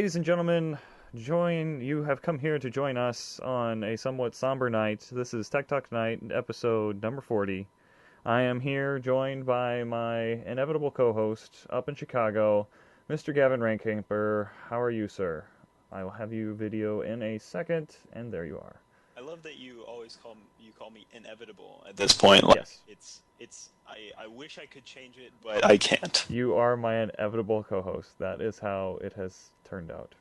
Ladies and gentlemen, you have come here to join us on a somewhat somber night. This is Tech Talk Night, episode number 40. I am here joined by my inevitable co-host up in Chicago, Mr. Gavin Rankamper. How are you, sir? I will have you video in a second, and there you are. I love that you always call me inevitable at this point. Like, yes. I wish I could change it, but I can't. You are my inevitable co-host. That is how it has turned out.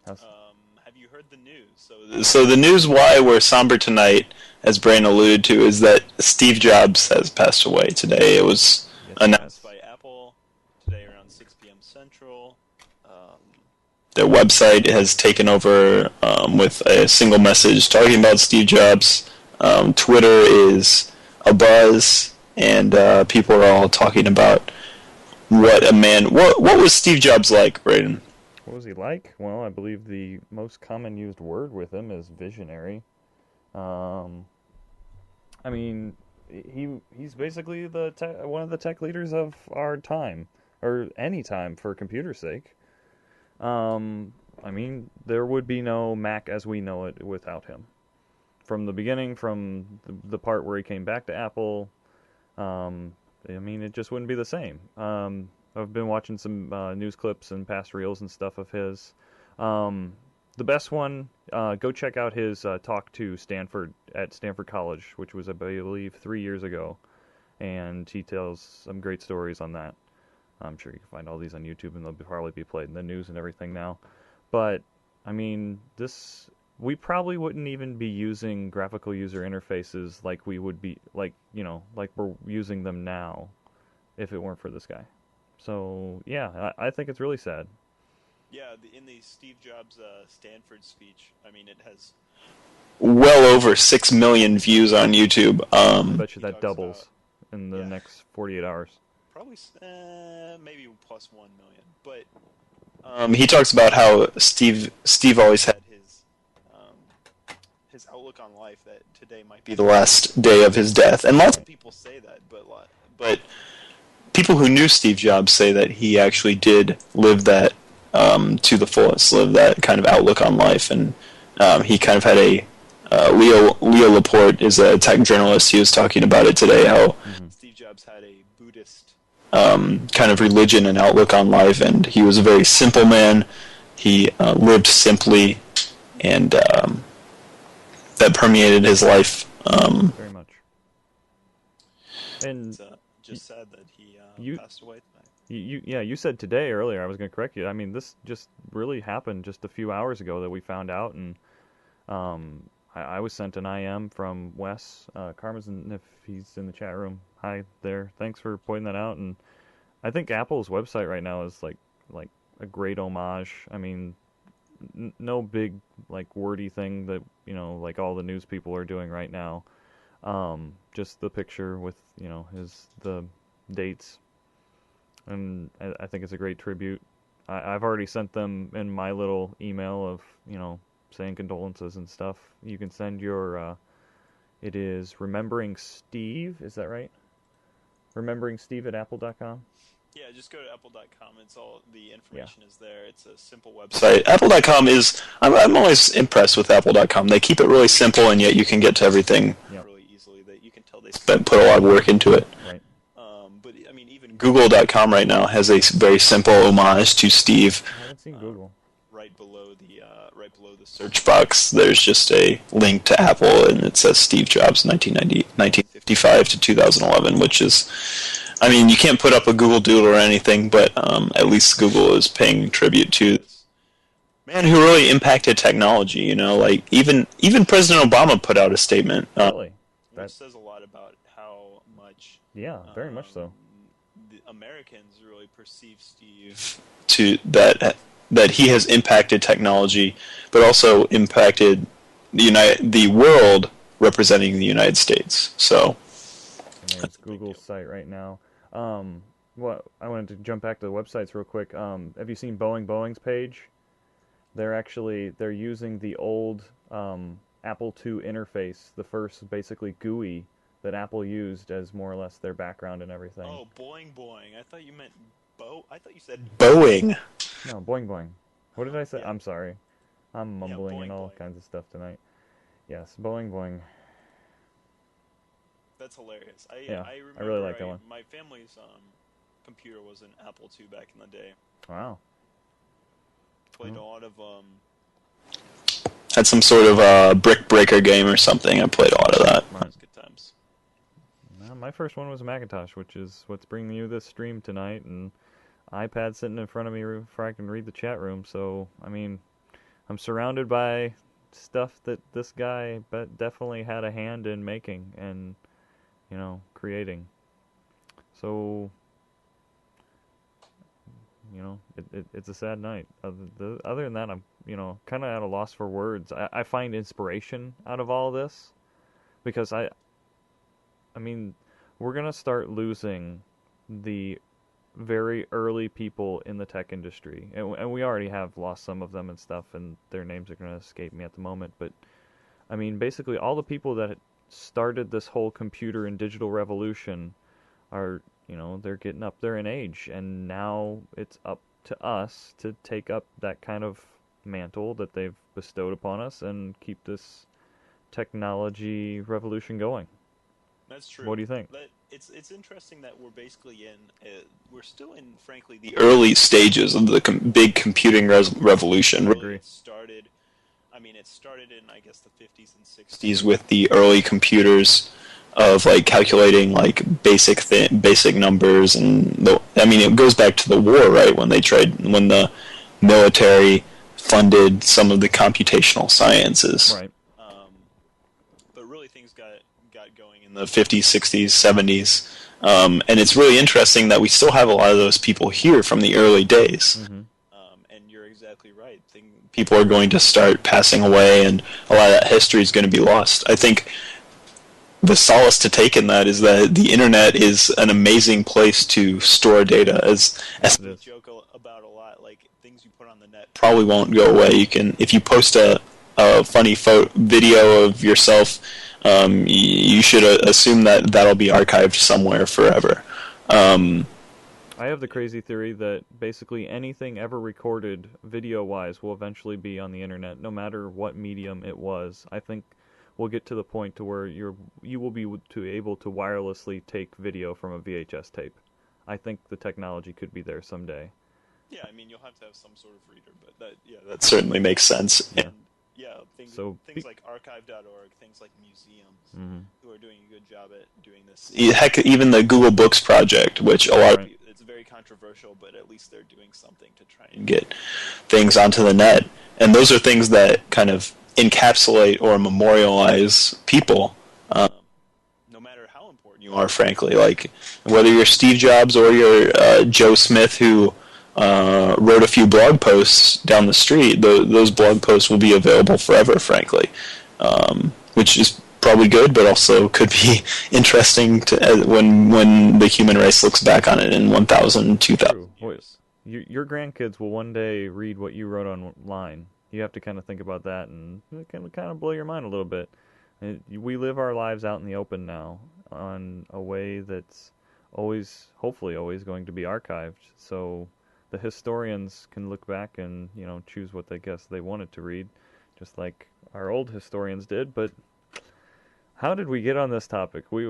Have you heard the news? So the news why we're somber tonight, as Brain alluded to, is that Steve Jobs has passed away today. It was announced by Apple today around 6 p.m. Central. Their website has taken over with a single message talking about Steve Jobs. Twitter is abuzz, and people are all talking about what a man. What was Steve Jobs like, Braden? What was he like? Well, I believe the most common used word with him is visionary. I mean, he's basically one of the tech leaders of our time, or any time for computer's sake. I mean, there would be no Mac as we know it without him. From the beginning, from the part where he came back to Apple, I mean, it just wouldn't be the same. I've been watching some news clips and past reels and stuff of his. The best one, go check out his talk to Stanford at Stanford College, which was, I believe, 3 years ago. And he tells some great stories on that. I'm sure you can find all these on YouTube, and they'll probably be played in the news and everything now. But, I mean, we probably wouldn't even be using graphical user interfaces like we would be, like we're using them now if it weren't for this guy. So, yeah, I think it's really sad. Yeah, in the Steve Jobs Stanford speech, I mean, it has well over 6 million views on YouTube. I bet you that doubles in the next 48 hours. Probably maybe plus 1 million. But he talks about how Steve always had his outlook on life, that today might be the last day of his death. And lots of people say that, but people who knew Steve Jobs say that he actually did live that to the fullest, live that kind of outlook on life. And he kind of had Leo Laporte is a tech journalist. He was talking about it today, how Steve Jobs had a Buddhist kind of religion and outlook on life, and he was a very simple man. He lived simply, and that permeated his life. Very much. And it's just sad that he passed away tonight. You said today earlier. I was going to correct you. I mean, this just really happened just a few hours ago that we found out, and I was sent an IM from Wes Karmazin, if he's in the chat room. Hi there. Thanks for pointing that out. And I think Apple's website right now is like a great homage. I mean, no big wordy thing that like all the news people are doing right now. Just the picture with the dates, and I think it's a great tribute. I've already sent them in my little email of saying condolences and stuff. You can send your it is Remembering Steve, is that right? Remembering Steve at apple.com? Yeah, just go to apple.com. It's all the information is there. It's a simple website. Apple.com is I'm always impressed with apple.com. They keep it really simple, and yet you can get to everything really easily. That you can tell they put a lot of work into it. Right. But I mean, even Google.com right now has a very simple homage to Steve. I haven't seen Google. Right below the search box, there's just a link to Apple, and it says Steve Jobs 1955 to 2011, which is, I mean, you can't put up a Google Doodle or anything, but at least Google is paying tribute to this man who really impacted technology. Like even President Obama put out a statement. Really? That says a lot about how much. Yeah, very much so. The Americans really perceive Steve to that he has impacted technology, but also impacted the world, representing the United States. So that's Google's site right now. What I wanted to jump back to the websites real quick. Have you seen Boeing's page? They're using the old Apple II interface, the first basically GUI that Apple used as more or less their background and everything. Oh, Boing. I thought you meant I thought you said Boeing. No, boing boing. What did I say? Yeah, I'm sorry. I'm yeah, mumbling and boing all boing. kinds of stuff tonight. Yes, boing boing. That's hilarious. I Yeah, I I really remember like that one. my family's computer was an Apple II back in the day. Wow. Played Oh, a lot of had some sort of brick breaker game or something. I played a lot of that. That right. was good times. My first one was a Macintosh, which is what's bringing you this stream tonight, and iPad sitting in front of me where I can read the chat room. So, I mean, I'm surrounded by stuff that this guy definitely had a hand in making and, creating. So, it's a sad night. Other than that, I'm, kind of at a loss for words. I find inspiration out of all this because I mean, we're gonna start losing the very early people in the tech industry, and we already have lost some of them and stuff, and their names are gonna escape me at the moment. But I mean, basically, all the people that started this whole computer and digital revolution are, they're getting up there in age, and now it's up to us to take up that kind of mantle that they've bestowed upon us and keep this technology revolution going. That's What true. do you think? But it's interesting that we're basically we're still in frankly the early stages of the big computing revolution. I Really, agree. it started. I mean, it started in I guess the 50s and 60s with the early computers of like calculating like basic numbers I mean it goes back to the war, right, when the military funded some of the computational sciences. Right. Um, but really things got going in the 50s, 60s, 70s. And it's really interesting that we still have a lot of those people here from the early days. Mm-hmm. And you're exactly right. People are going to start passing away, and a lot of that history is going to be lost. I think the solace to take in that is that the internet is an amazing place to store data. As Yes, it we is. joke about a lot, like things you put on the net probably won't go away. If you post a funny video of yourself, you should assume that that'll be archived somewhere forever. Um, I have the crazy theory that basically anything ever recorded video-wise will eventually be on the internet, no matter what medium it was. I think we'll get to the point to where you will be able to wirelessly take video from a VHS tape. I think the technology could be there someday. Yeah, I mean you'll have to have some sort of reader, but that certainly makes sense. Yeah. And yeah, So, things like archive.org, things like museums mhm. who are doing a good job at doing this. Heck, even the Google Books project, which a lot of Right. people, it's very controversial, but at least they're doing something to try and get things onto the net. And those are things that kind of encapsulate or memorialize people. No matter how important you are, frankly, like whether you're Steve Jobs or you're Joe Smith, who wrote a few blog posts down the street, those blog posts will be available forever, frankly, which is probably good, but also could be interesting when the human race looks back on it in 1,000, 2,000 True. Wait, years. your grandkids will one day read what you wrote online. You have to kind of think about that, and it can kind of blow your mind a little bit. We live our lives out in the open now on a way that's always, hopefully, always going to be archived. So the historians can look back and choose what they guess they wanted to read, just like our old historians did. But how did we get on this topic? I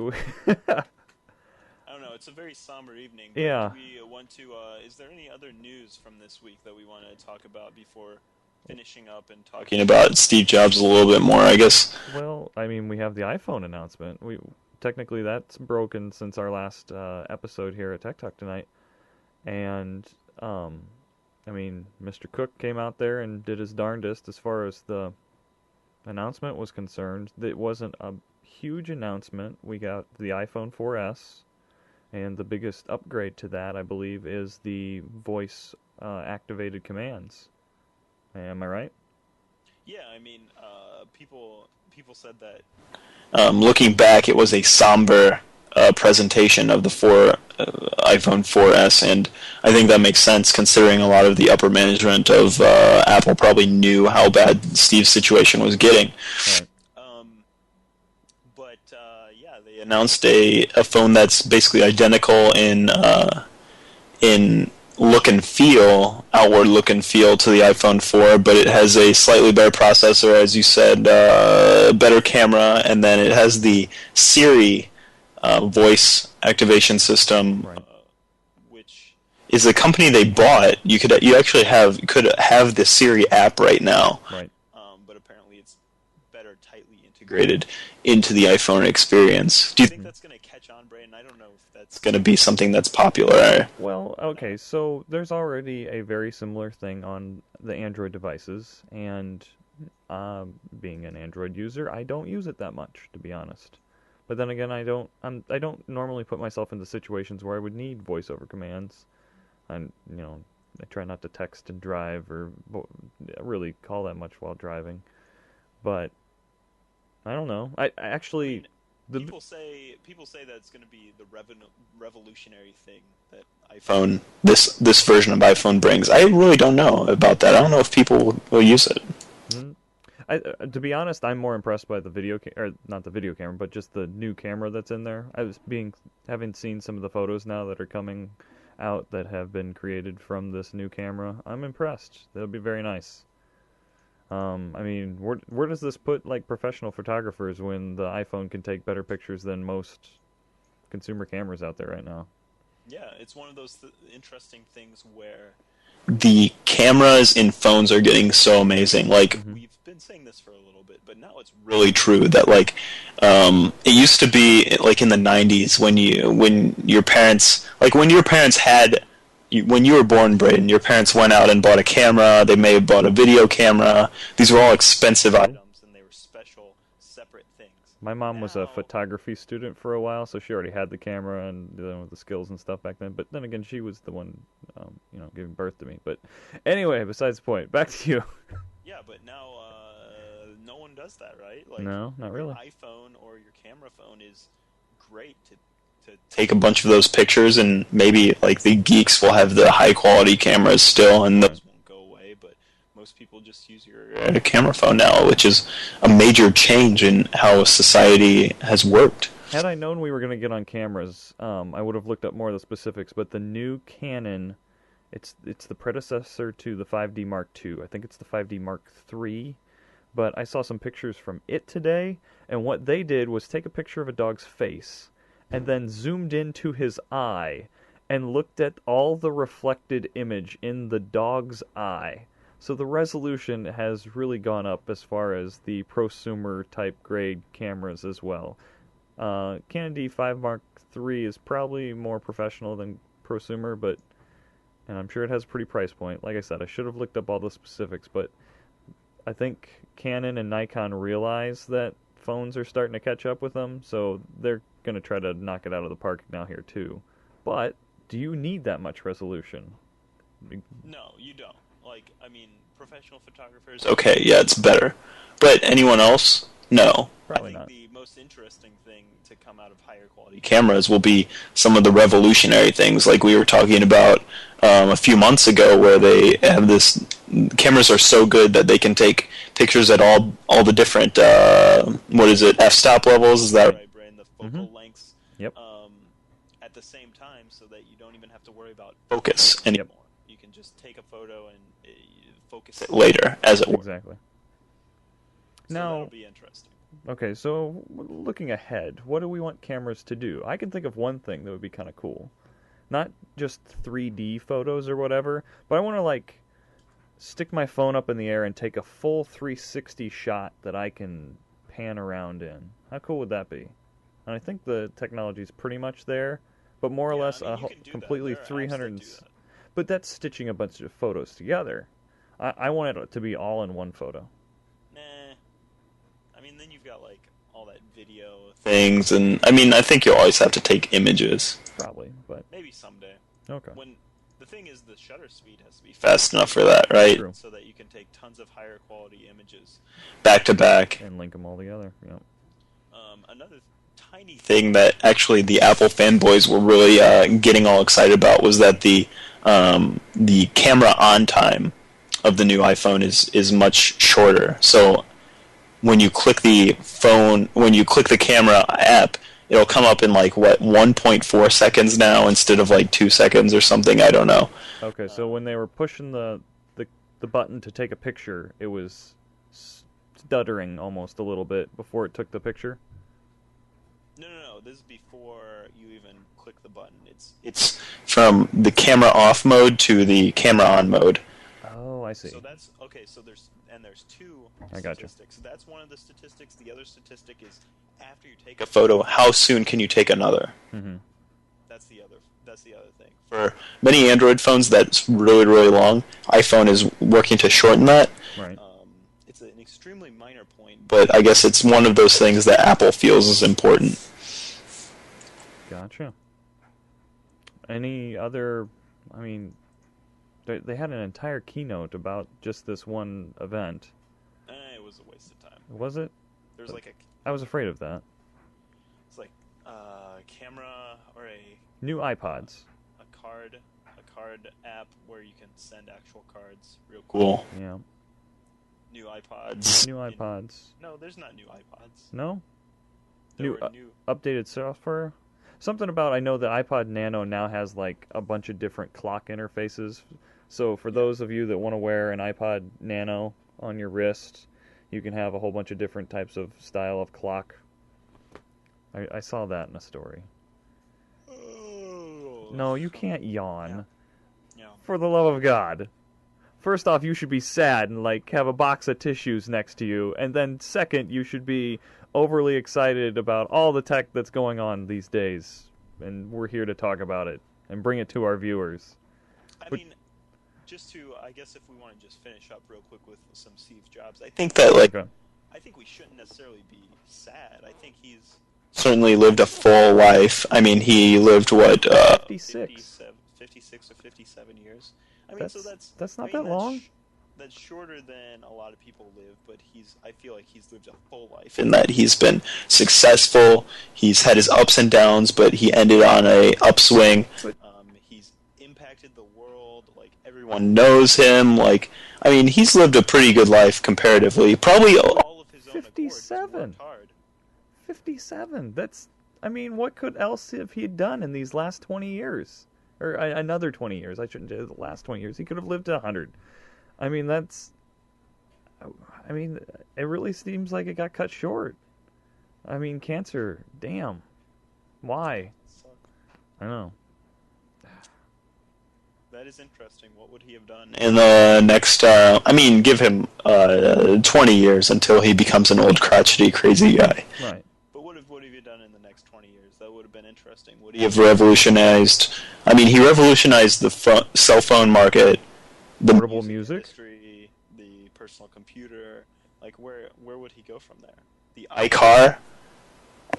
don't know. It's a very somber evening. But Yeah. do we want to? Is there any other news from this week that we want to talk about before finishing up and talking about Steve Jobs a little bit more? I guess. Well, I mean, we have the iPhone announcement. We technically that's broken since our last episode here at Tech Talk tonight, and I mean, Mr. Cook came out there and did his darndest as far as the announcement was concerned. It wasn't a huge announcement. We got the iPhone 4S, and the biggest upgrade to that, I believe, is the voice activated commands. Am I right? Yeah, I mean, people said that. Looking back, it was a somber presentation of the iPhone 4S, and I think that makes sense considering a lot of the upper management of Apple probably knew how bad Steve's situation was getting. Right. But yeah, they announced a phone that's basically identical in outward look and feel to the iPhone 4, but it has a slightly better processor, as you said, better camera, and then it has the Siri voice activation system, Right. which is the company they bought. You actually could have the Siri app right now, Right. but apparently it's better tightly integrated into the iPhone experience. Do you think that's going to catch on, Brayden? I don't know if that's going to be something that's popular. Well, okay, so there's already a very similar thing on the Android devices, and being an Android user, I don't use it that much, to be honest. But then again, I don't normally put myself into situations where I would need voice over commands. And I try not to text and drive or really call that much while driving. But I don't know. I actually People say that it's going to be the revolutionary thing that iPhone this version of iPhone brings. I really don't know about that. I don't know if people will use it. Mhm. To be honest, I'm more impressed by the or not the video camera, but just the new camera that's in there. Having seen some of the photos now that are coming out that have been created from this new camera. I'm impressed. That'll be very nice. I mean, where does this put like professional photographers when the iPhone can take better pictures than most consumer cameras out there right now? Yeah, it's one of those interesting things where the cameras in phones are getting so amazing. Like, we've been saying this for a little bit, but now it's really true that like it used to be like in the 90s when your parents had when you were born, Braden, your parents went out and bought a camera. They may have bought a video camera. These were all expensive items, and they were special, separate things. My mom was a photography student for a while, so she already had the camera and the skills and stuff back then. But then again, she was the one, giving birth to me. But anyway, besides the point, back to you. Yeah, but now no one does that, right? Like, no, not really. Your iPhone or your camera phone is great to take a bunch of those pictures, and maybe like the geeks will have the high quality cameras still, and those won't go away. But most people just use your camera phone now, which is a major change in how society has worked. Had I known we were going to get on cameras, I would have looked up more of the specifics. But the new Canon, it's the predecessor to the 5D Mark II. I think it's the 5D Mark III. But I saw some pictures from it today, and what they did was take a picture of a dog's face and then zoomed into his eye and looked at all the reflected image in the dog's eye. So the resolution has really gone up as far as the prosumer type grade cameras as well. Canon D5 Mark III is probably more professional than prosumer, and I'm sure it has a pretty price point. Like I said, I should have looked up all the specifics, but I think Canon and Nikon realize that phones are starting to catch up with them, so they're going to try to knock it out of the park now here too. But do you need that much resolution? No, you don't. Like, I mean, professional photographers, okay, yeah, it's better. But anyone else? No. Probably I think not. the most interesting thing to come out of higher quality cameras will be some of the revolutionary things like we were talking about a few months ago, where they have this cameras are so good that they can take pictures at all the different f-stop levels. Is that right, Brian? The focal lengths. Yep. At the same time, so that you don't even have to worry about focus anymore. Yep. You can just take a photo and focus it later, as it were. Exactly. So now, that'll be interesting. Okay, so looking ahead, what do we want cameras to do? I can think of one thing that would be kind of cool. Not just 3D photos or whatever, but I want to like stick my phone up in the air and take a full 360 shot that I can pan around in. How cool would that be? And I think the technology is pretty much there, but more or less completely 300. But that's stitching a bunch of photos together. I want it to be all in one photo. Nah. I mean, then you've got like all that video things, and I mean, I think you'll always have to take images. Probably, but maybe someday. Okay. When the thing is, the shutter speed has to be fast enough for that, right? True. So that you can take tons of higher quality images back to back and link them all together. Yep. Another tiny thing that actually the Apple fanboys were really getting all excited about was that the camera on time of the new iPhone is much shorter. So when you click the camera app, it'll come up in like what 1.4 seconds now instead of like 2 seconds or something. I don't know. Okay, so when they were pushing the button to take a picture, it was stuttering almost a little bit before it took the picture. No. This is before you even click the button. It's from the camera off mode to the camera on mode. Oh, I see. So that's okay. So there's two I gotcha. statistics. That's one of the statistics. The other statistic is after you take a photo, how soon can you take another? Mm-hmm. That's the other thing. For many Android phones, that's really really long. iPhone is working to shorten that. Right. It's an extremely minor point, but I guess it's one of those things that Apple feels is important. Gotcha. Any other? I mean, they had an entire keynote about just this one event. It was a waste of time. Was it? There's like I was afraid of that. it's like camera or a New iPods. a card app where you can send actual cards. Real cool. Yeah. New iPods. New iPods. No, there's not new iPods. No? There New, were new updated software? Something about, I know the iPod Nano now has like a bunch of different clock interfaces. So for those of you that want to wear an iPod Nano on your wrist, you can have a whole bunch of different types of style of clock. I saw that in a story. No, you can't yawn. Yeah. For the love of God. First off, you should be sad and like have a box of tissues next to you, and then second, you should be overly excited about all the tech that's going on these days, and we're here to talk about it and bring it to our viewers. I mean, just to, I guess if we want to just finish up real quick with some Steve Jobs, I think that like Okay. I think we shouldn't necessarily be sad. I think he's certainly lived a full life. I mean, he lived what 56. 56 or 57 years. I mean, That's, so that's not I mean, that long. That's shorter than a lot of people live, but I feel like he's lived a full life in that he's been successful. He's had his ups and downs, but he ended on a upswing. He's impacted the world. Like everyone knows him. Like I mean, he's lived a pretty good life comparatively. Probably all of his own 57. accord. He's worked hard. 57. That's, I mean, what could else have he done in these last 20 years? Or another 20 years. I shouldn't say the last 20 years. He could have lived to 100. I mean, it really seems like it got cut short. I mean, cancer, damn. Why? I know. That is interesting. What would he have done in the next, give him 20 years until he becomes an old, crotchety, crazy guy. Right. But what have you done in the next 20 years? That would have been interesting. Would he have revolutionized... I mean, he revolutionized the cell phone market, the Portable music industry, the personal computer. Like, where would he go from there? The iCar?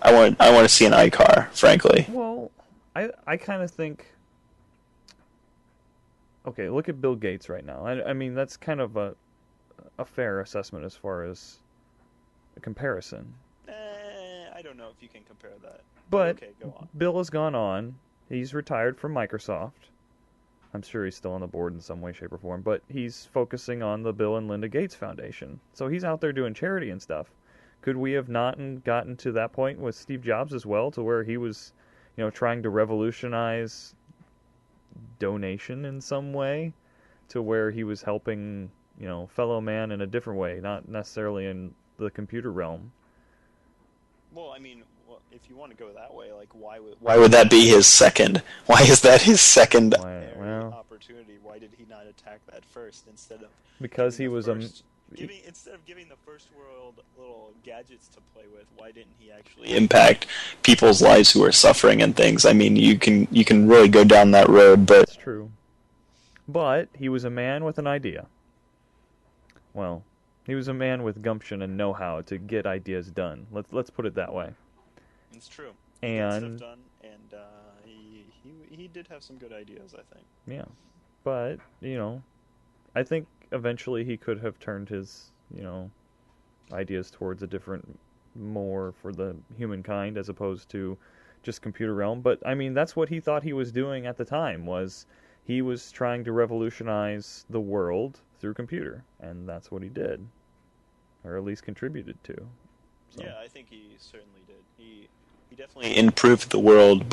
I want to see an iCar, frankly. Well, I kind of think... Okay, look at Bill Gates right now. I mean, that's kind of a fair assessment as far as a comparison. I don't know if you can compare that. But okay, go on. Bill has gone on. He's retired from Microsoft. I'm sure he's still on the board in some way, shape, or form. But he's focusing on the Bill and Linda Gates Foundation. So he's out there doing charity and stuff. Could we have not gotten to that point with Steve Jobs as well, to where he was, trying to revolutionize donation in some way, to where he was helping, fellow man in a different way, not necessarily in the computer realm? Well, I mean, if you want to go that way, like, why would that be his second? Why is that his second opportunity? Why did he not attack that first instead of... Because he was instead of giving the first world little gadgets to play with, why didn't he actually impact people's lives who are suffering and things? I mean, you can really go down that road, but... That's true. But he was a man with an idea. Well, he was a man with gumption and know-how to get ideas done. Let's put it that way. It's true. And he did have some good ideas, I think. Yeah, but I think eventually he could have turned his ideas towards a different, more for the humankind as opposed to just computer realm. But I mean, that's what he thought he was doing at the time. Was he was trying to revolutionize the world through computer, and that's what he did, or at least contributed to. So. Yeah, I think he certainly did. He he definitely improved the world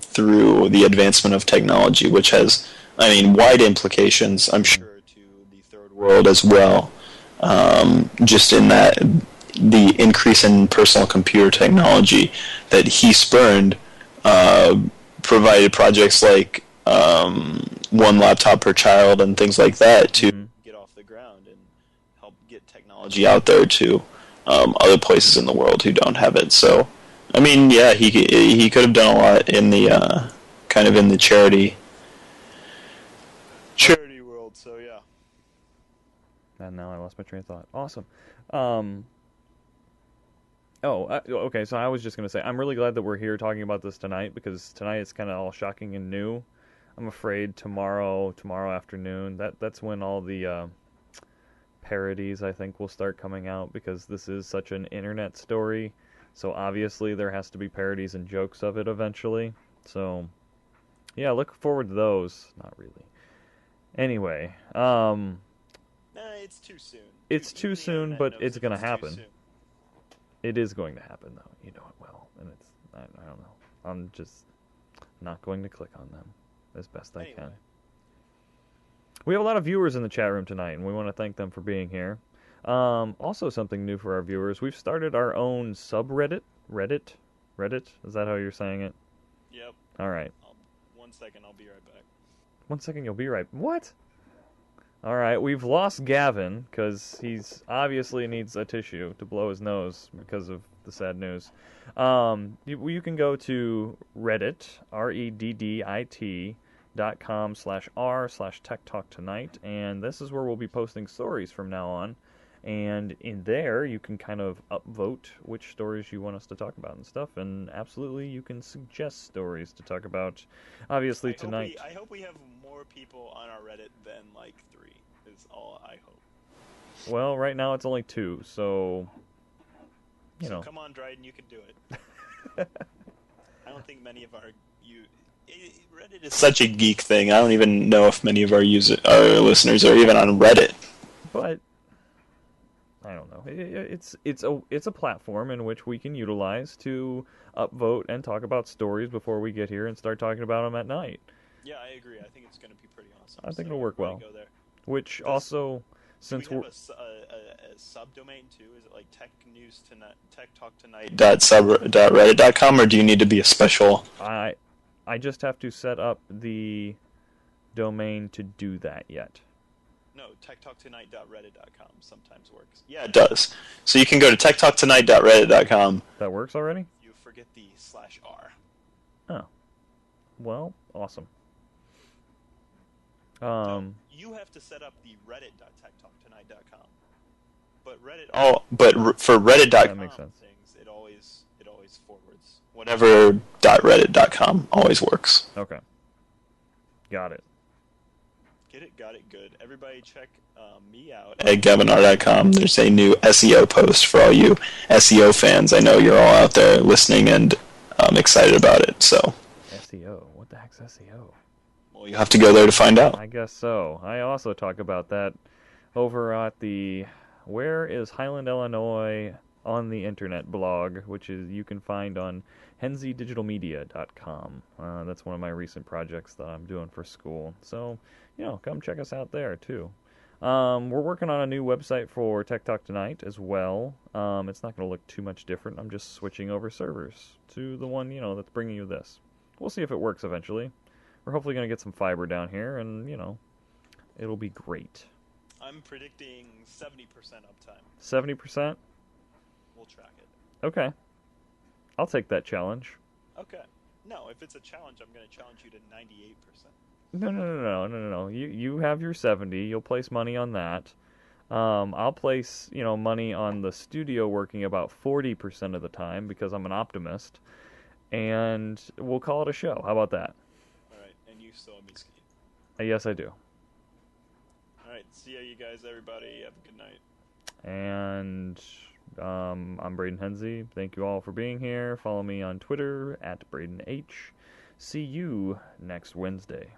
through the advancement of technology, which has, I mean, wide implications, I'm sure, to the third world as well. Just in that the increase in personal computer technology that he spurned provided projects like one laptop per child and things like that to get off the ground and help get technology out there to other places in the world who don't have it. So, I mean, yeah, he could have done a lot in the kind of in the charity world. So yeah. And now I lost my train of thought. Awesome. Okay, so I was just going to say, I'm really glad that we're here talking about this tonight, because tonight it's kind of all shocking and new. I'm afraid tomorrow afternoon, that's when all the parodies, I think, will start coming out, because this is such an internet story. So obviously there has to be parodies and jokes of it eventually. So, yeah, look forward to those. Not really. Anyway, it's too soon. It's too soon, but it's going to happen. It is going to happen, though. You know it well. And I don't know. I'm just not going to click on them as best I can. We have a lot of viewers in the chat room tonight, and we want to thank them for being here. Also, something new for our viewers. We've started our own subreddit. Reddit? Is that how you're saying it? Yep. All right. 1 second, I'll be right back. 1 second, you'll be right. What? All right, we've lost Gavin, because he's obviously needs a tissue to blow his nose because of the sad news. You can go to Reddit, reddit.com/r/techtalktonight, and this is where we'll be posting stories from now on. And in there, you can kind of upvote which stories you want us to talk about and stuff. And absolutely, you can suggest stories to talk about. Obviously, tonight. I hope we have more people on our Reddit than like 3. Is all I hope. Well, right now it's only 2, so you know. Come on, Dryden, you can do it. I don't think many of our Reddit is such a geek thing. I don't even know if many of our listeners are even on Reddit. But I don't know. It's a platform in which we can utilize to upvote and talk about stories before we get here and start talking about them at night. Yeah, I agree. I think it's going to be pretty awesome. I think it'll work well. Go there. Which also, since we have a subdomain too, is it like techtalktonight.reddit.com, or do you need to be a special? I just have to set up the domain to do that yet. No, techtalktonight.reddit.com sometimes works. Yeah, it does. So you can go to techtalktonight.reddit.com. That works already? You forget the /r. Oh. Well, awesome. So you have to set up the reddit.techtalktonight.com. But for reddit.com that makes sense. Things, it always forwards. Whatever .reddit.com always works. Okay. Got it. Get it? Got it. Good. Everybody check me out at gavinar.com. There's a new SEO post for all you SEO fans. I know you're all out there listening and excited about it. So SEO? What the heck's SEO? Well, you have to go there to find out. I guess so. I also talk about that over at the Where is Highland, Illinois on the Internet blog, which is you can find on henzydigitalmedia.com. That's one of my recent projects that I'm doing for school. So, come check us out there, too. We're working on a new website for Tech Talk Tonight as well. It's not going to look too much different. I'm just switching over servers to the one, that's bringing you this. We'll see if it works eventually. We're hopefully going to get some fiber down here, and, it'll be great. I'm predicting 70% uptime. 70%? We'll track it. Okay. I'll take that challenge. Okay. No, if it's a challenge, I'm going to challenge you to 98%. No. You have your 70. You'll place money on that. I'll place, money on the studio working about 40% of the time because I'm an optimist. And we'll call it a show. How about that? All right. And you still have me skiing. Yes, I do. All right. See ya, you guys, everybody. Have a good night. And I'm Braden Henzy. Thank you all for being here. Follow me on Twitter @BradenH. See you next Wednesday.